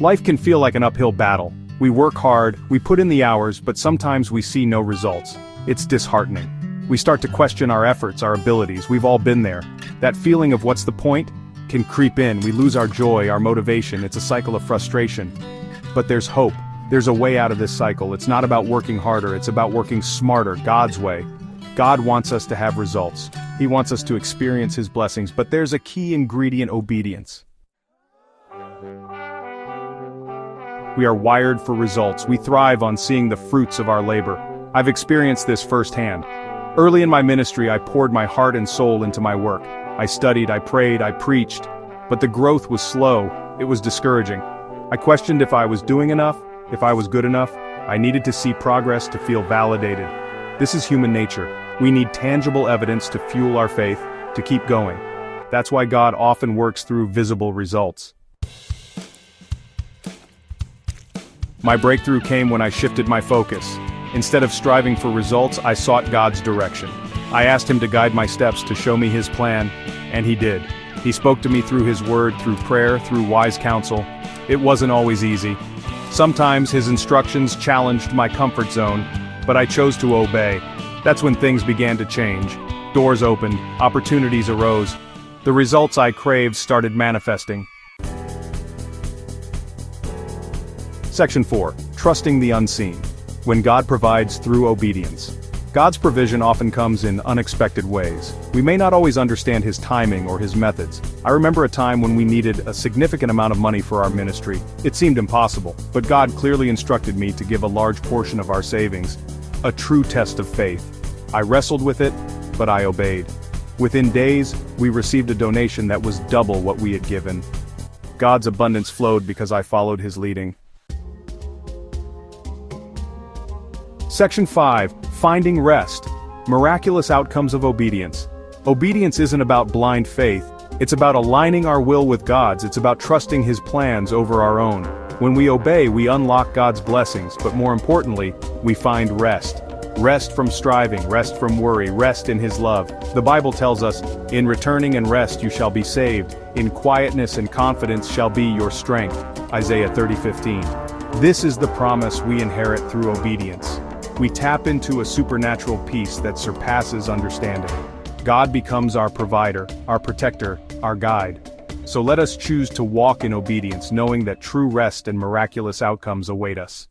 Life can feel like an uphill battle. We work hard, we put in the hours, but sometimes we see no results. It's disheartening. We start to question our efforts, our abilities. We've all been there. That feeling of what's the point can creep in. We lose our joy, our motivation. It's a cycle of frustration. But there's hope. There's a way out of this cycle. It's not about working harder, it's about working smarter, God's way. God wants us to have results. He wants us to experience His blessings, but there's a key ingredient: obedience. We are wired for results. We thrive on seeing the fruits of our labor. I've experienced this firsthand. Early in my ministry, I poured my heart and soul into my work. I studied, I prayed, I preached, but the growth was slow. It was discouraging. I questioned if I was doing enough, if I was good enough. I needed to see progress to feel validated. This is human nature. We need tangible evidence to fuel our faith, to keep going. That's why God often works through visible results. My breakthrough came when I shifted my focus. Instead of striving for results, I sought God's direction. I asked Him to guide my steps, to show me His plan, and He did. He spoke to me through His word, through prayer, through wise counsel. It wasn't always easy. Sometimes His instructions challenged my comfort zone, but I chose to obey. That's when things began to change. Doors opened, opportunities arose. The results I craved started manifesting. Section 4. Trusting the unseen. When God provides through obedience. God's provision often comes in unexpected ways. We may not always understand His timing or His methods. I remember a time when we needed a significant amount of money for our ministry. It seemed impossible, but God clearly instructed me to give a large portion of our savings. A true test of faith. I wrestled with it, but I obeyed. Within days, we received a donation that was double what we had given. God's abundance flowed because I followed His leading. Section 5. Finding rest. Miraculous outcomes of obedience. Obedience isn't about blind faith. It's about aligning our will with God's. It's about trusting His plans over our own. When we obey, we unlock God's blessings, but more importantly, we find rest. Rest from striving, rest from worry, rest in His love. The Bible tells us, "In returning and rest you shall be saved. In quietness and confidence shall be your strength." Isaiah 30:15. This is the promise we inherit through obedience. We tap into a supernatural peace that surpasses understanding. God becomes our provider, our protector, our guide. So let us choose to walk in obedience, knowing that true rest and miraculous outcomes await us.